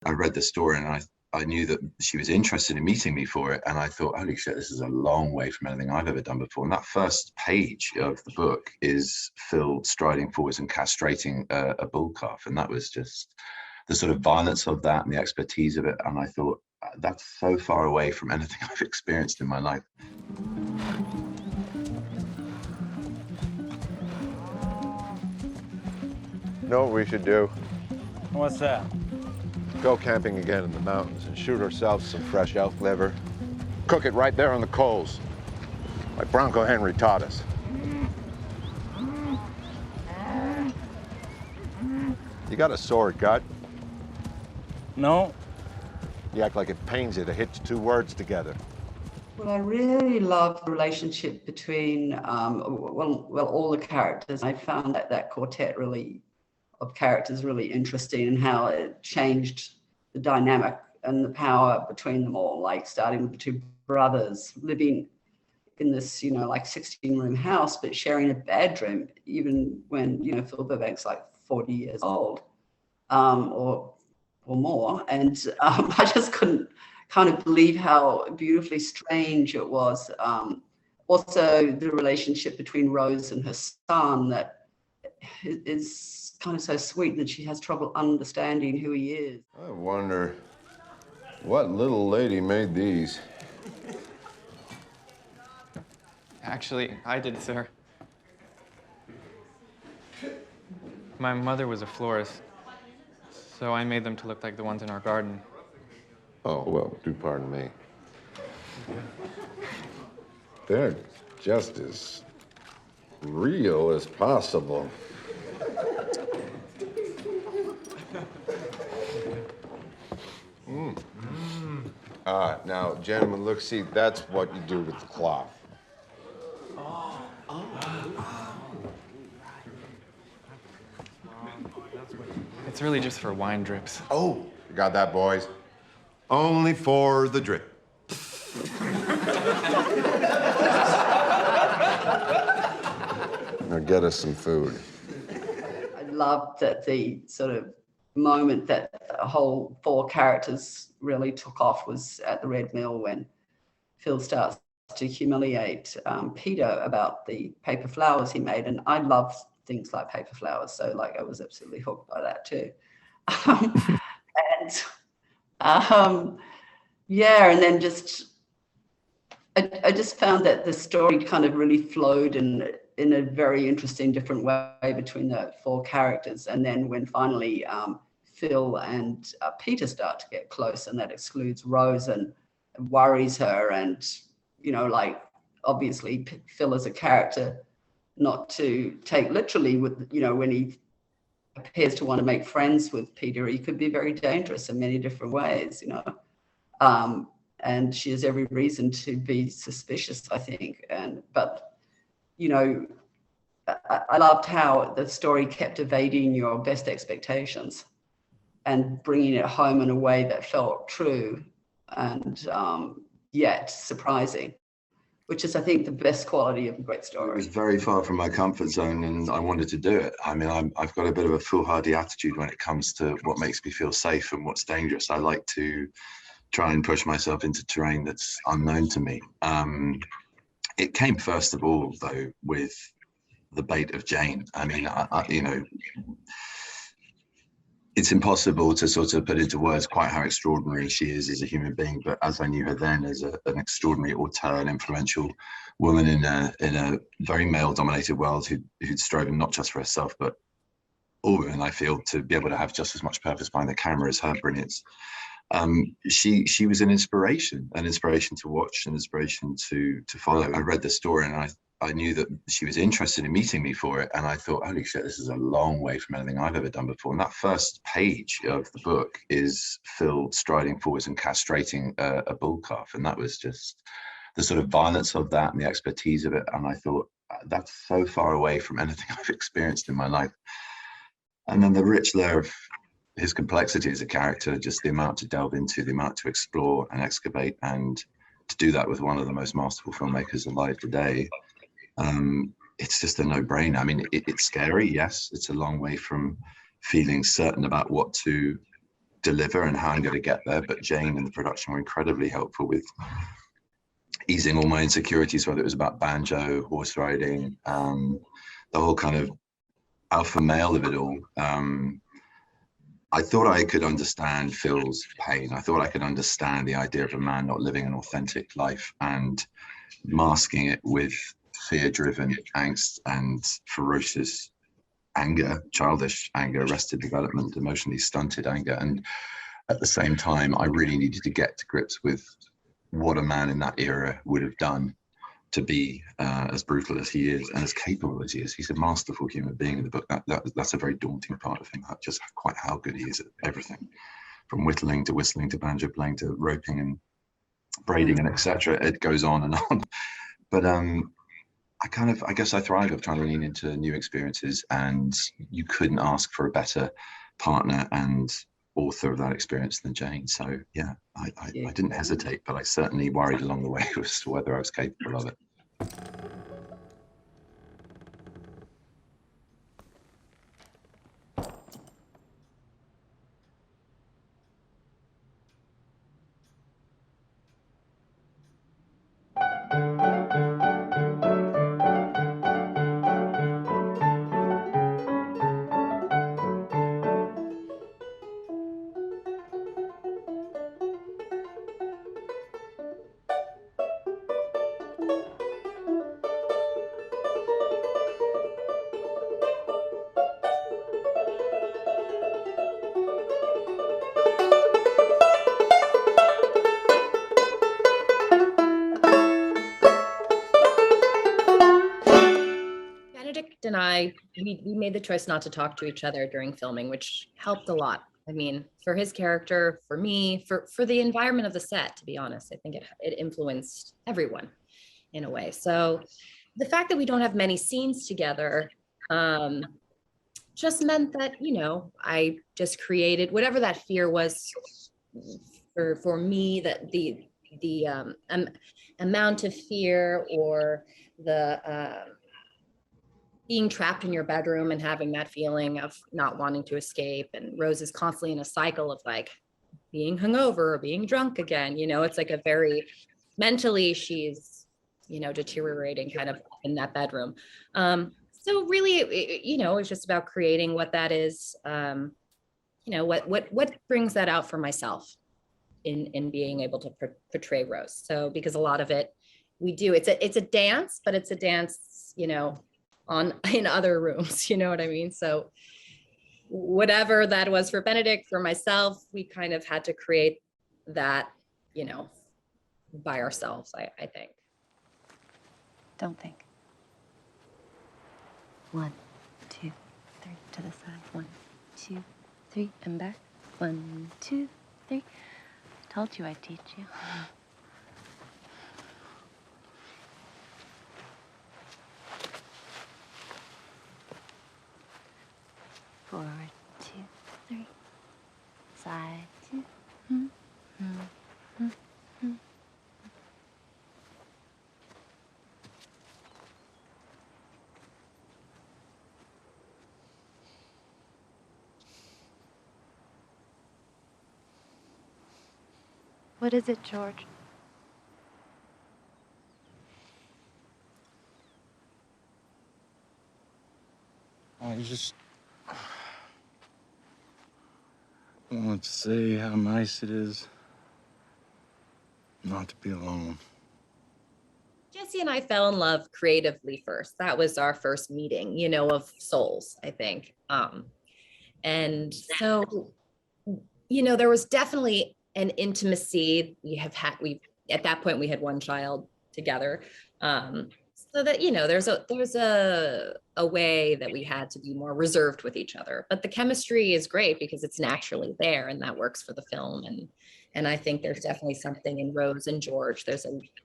I read the story and I knew that she was interested in meeting me for it. And I thought, holy shit, this is a long way from anything I've ever done before. And that first page of the book is Phil striding forwards and castrating a bull calf. And that was just the sort of violence of that and the expertise of it. And I thought, that's so far away from anything I've experienced in my life. You know what we should do? What's that? Go camping again in the mountains and shoot ourselves some fresh elk liver. Cook it right there on the coals, like Bronco Henry taught us. You got a sore gut? No. You act like it pains you to hitch two words together. Well, I really loved the relationship between, all the characters. I found that quartet of characters really interesting, and how it changed the dynamic and the power between them all, like starting with the two brothers living in this, 16-room house, but sharing a bedroom, even when, Phil Burbank's like 40 years old, or more. And I just couldn't kind of believe how beautifully strange it was. Also, the relationship between Rose and her son, that is kind of so sweet, that she has trouble understanding who he is. I wonder what little lady made these. Actually, I did, sir. My mother was a florist, so I made them to look like the ones in our garden. Oh, well, do pardon me. They're just as real as possible. Now, gentlemen, look, see, that's what you do with the cloth. It's really just for wine drips. Oh, you got that, boys? Only for the drip. Now get us some food. I loved that the sort of moment that the whole four characters really took off was at the Red Mill, when Phil starts to humiliate Peter about the paper flowers he made. And I love things like paper flowers, so like I was absolutely hooked by that too. And then just I just found that the story kind of really flowed in a very interesting, different way between the four characters. And then when finally Phil and Peter start to get close, and that excludes Rose and worries her, and obviously Phil as a character not to take literally, with when he appears to want to make friends with Peter, he could be very dangerous in many different ways, and she has every reason to be suspicious, I think. But I loved how the story kept evading your best expectations and bringing it home in a way that felt true and yet surprising, which is, I think, the best quality of a great story. It was very far from my comfort zone, and I wanted to do it. I mean, I've got a bit of a foolhardy attitude when it comes to what makes me feel safe and what's dangerous. I like to try and push myself into terrain that's unknown to me. It came first of all, though, with the bait of Jane. I mean, it's impossible to sort of put into words quite how extraordinary she is as a human being, but as I knew her then as an extraordinary auteur and influential woman in a very male-dominated world who'd striven not just for herself, but all women, I feel, to be able to have just as much purpose behind the camera as her brilliance. She was an inspiration to watch, an inspiration to follow. I read the story and I knew that she was interested in meeting me for it. And I thought, holy shit, this is a long way from anything I've ever done before. And that first page of the book is Phil striding forwards and castrating a bull calf. And that was just the sort of violence of that and the expertise of it. And I thought, that's so far away from anything I've experienced in my life. And then the rich layer of his complexity as a character, just the amount to delve into, the amount to explore and excavate, and to do that with one of the most masterful filmmakers alive today. It's just a no-brainer. I mean, it's scary, yes. It's a long way from feeling certain about what to deliver and how I'm going to get there. But Jane and the production were incredibly helpful with easing all my insecurities, whether it was about banjo, horse riding, the whole kind of alpha male of it all. I thought I could understand Phil's pain. I thought I could understand the idea of a man not living an authentic life and masking it with fear-driven angst and ferocious anger, childish anger, arrested development, emotionally stunted anger. And at the same time, I really needed to get to grips with what a man in that era would have done to be as brutal as he is and as capable as he is. He's a masterful human being in the book. That's a very daunting part of him, just quite how good he is at everything, from whittling to whistling to banjo playing to roping and braiding and etc. It goes on and on. But I guess I thrive of trying to lean into new experiences, and you couldn't ask for a better partner and author of that experience than Jane. So yeah, I didn't hesitate, but I certainly worried along the way as to whether I was capable of it. Benedict and I, we made the choice not to talk to each other during filming, which helped a lot. I mean, for his character, for me, for the environment of the set, to be honest, I think it influenced everyone in a way. So the fact that we don't have many scenes together just meant that, you know, I just created whatever that fear was for me, that the amount of fear or the being trapped in your bedroom and having that feeling of not wanting to escape. And Rose is constantly in a cycle of like being hungover or being drunk again. You know, it's like a very mentally, she's, you know, deteriorating kind of in that bedroom. So really, you know, it's just about creating what that is, you know, what brings that out for myself in being able to portray Rose. So because a lot of it we do, it's a dance, but it's a dance, you know, in other rooms, you know what I mean? So whatever that was for Benedict, for myself, we kind of had to create that, you know, by ourselves, I think. Don't think. 1, 2, 3, to the side. 1, 2, 3, and back. 1, 2, 3. Told you I'd teach you. 4, 2, 3. Side 2. What is it, George? I just want to say how nice it is not to be alone. Jesse and I fell in love creatively first. That was our first meeting, you know, of souls, I think. And so, you know, there was definitely an intimacy. At that point we had one child together. So that, you know, there's a way that we had to be more reserved with each other, but the chemistry is great because it's naturally there and that works for the film. And I think there's definitely something in Rose and George.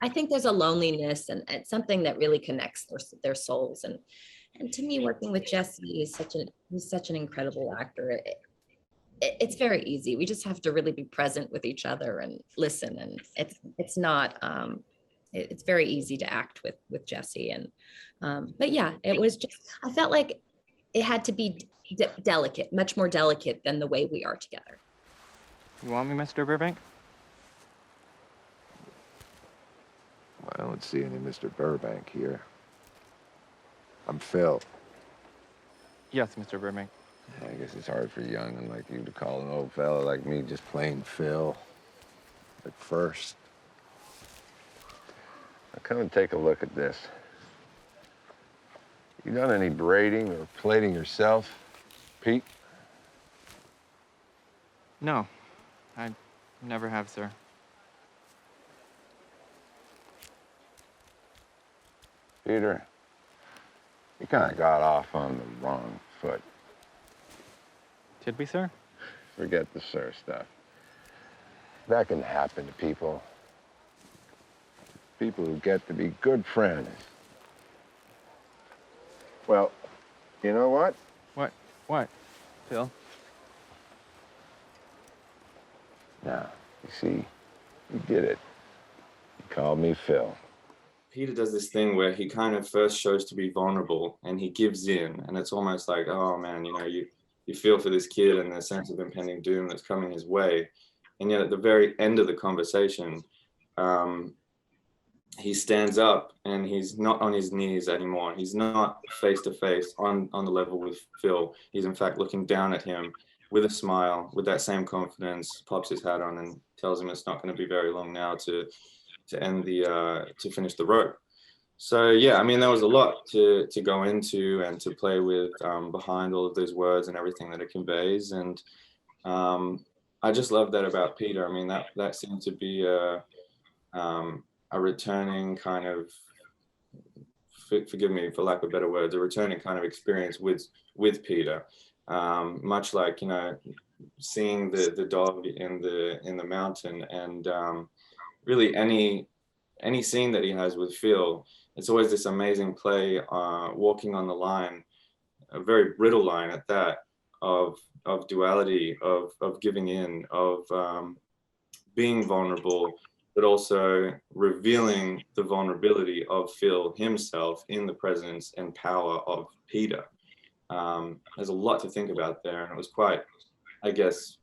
I think there's a loneliness and something that really connects their souls. And to me, working with Jesse is he's such an incredible actor. It's very easy. We just have to really be present with each other and listen. And it's not, it's very easy to act with Jesse. And, but yeah, it was just, I felt like it had to be delicate, much more delicate than the way we are together. You want me, Mr. Burbank? I don't see any Mr. Burbank here. I'm Phil. Yes, Mr. Burbank. I guess it's hard for a young'un like you to call an old fella like me just plain Phil. At first. Now come and take a look at this. You done any braiding or plaiting yourself, Pete? No, I never have, sir. Peter, you kind of got off on the wrong foot. Did we, sir? Forget the sir stuff. That can happen to people. People who get to be good friends. Well, you know what? What, Phil? Now, you see, you did it. You called me Phil. Peter does this thing where he kind of first shows to be vulnerable and he gives in, and it's almost like, oh man, you know, you feel for this kid and the sense of impending doom that's coming his way. And yet at the very end of the conversation, he stands up and he's not on his knees anymore. He's not face to face on the level with Phil. He's in fact looking down at him with a smile, with that same confidence, pops his hat on and tells him it's not going to be very long now to end to finish the rope. So yeah, I mean, there was a lot to go into and to play with behind all of those words and everything that it conveys. And I just love that about Peter. I mean, that seemed to be a returning kind of, forgive me for lack of better words, a returning kind of experience with Peter. Much like, you know, seeing the dog in the mountain, and really any scene that he has with Phil, it's always this amazing play, walking on the line, a very brittle line at that, of duality, of giving in, of being vulnerable, but also revealing the vulnerability of Phil himself in the presence and power of Peter. There's a lot to think about there, and it was quite, I guess,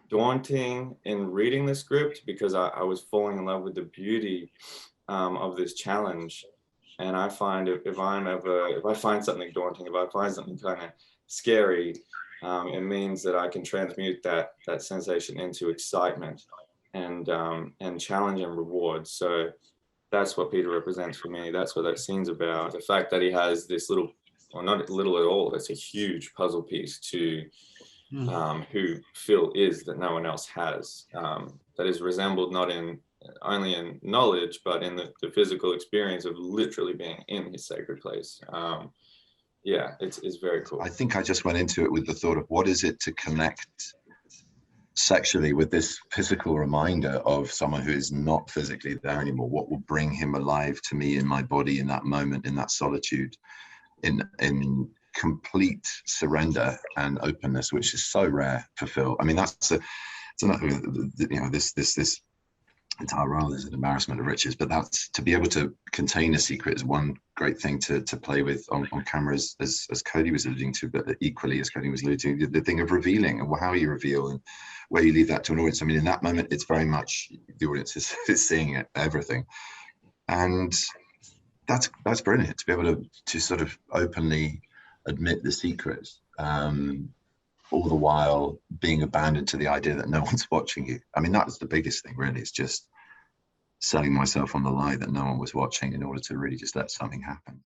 daunting in reading the script, because I was falling in love with the beauty of this challenge. And I find if I find something daunting, if I find something kind of scary, it means that I can transmute that sensation into excitement and challenge and reward. So that's what Peter represents for me. That's what that scene's about. The fact that he has this little, or not little at all, it's a huge puzzle piece to who Phil is that no one else has, that is resembled not only in knowledge, but in the physical experience of literally being in his sacred place. Yeah, it's very cool. I think I just went into it with the thought of what is it to connect sexually with this physical reminder of someone who is not physically there anymore. What will bring him alive to me in my body in that moment, in that solitude, in complete surrender and openness, which is so rare for Phil. I mean, that's this entire role is an embarrassment of riches, but that's, to be able to contain a secret is one great thing to play with on camera, as Kodi was alluding to, but equally as Kodi was alluding to, the thing of revealing and how you reveal and where you leave that to an audience. I mean, in that moment, it's very much the audience is seeing everything, and that's brilliant to be able to sort of openly admit the secrets, all the while being abandoned to the idea that no one's watching you. I mean, that's the biggest thing, really. It's just selling myself on the lie that no one was watching in order to really just let something happen.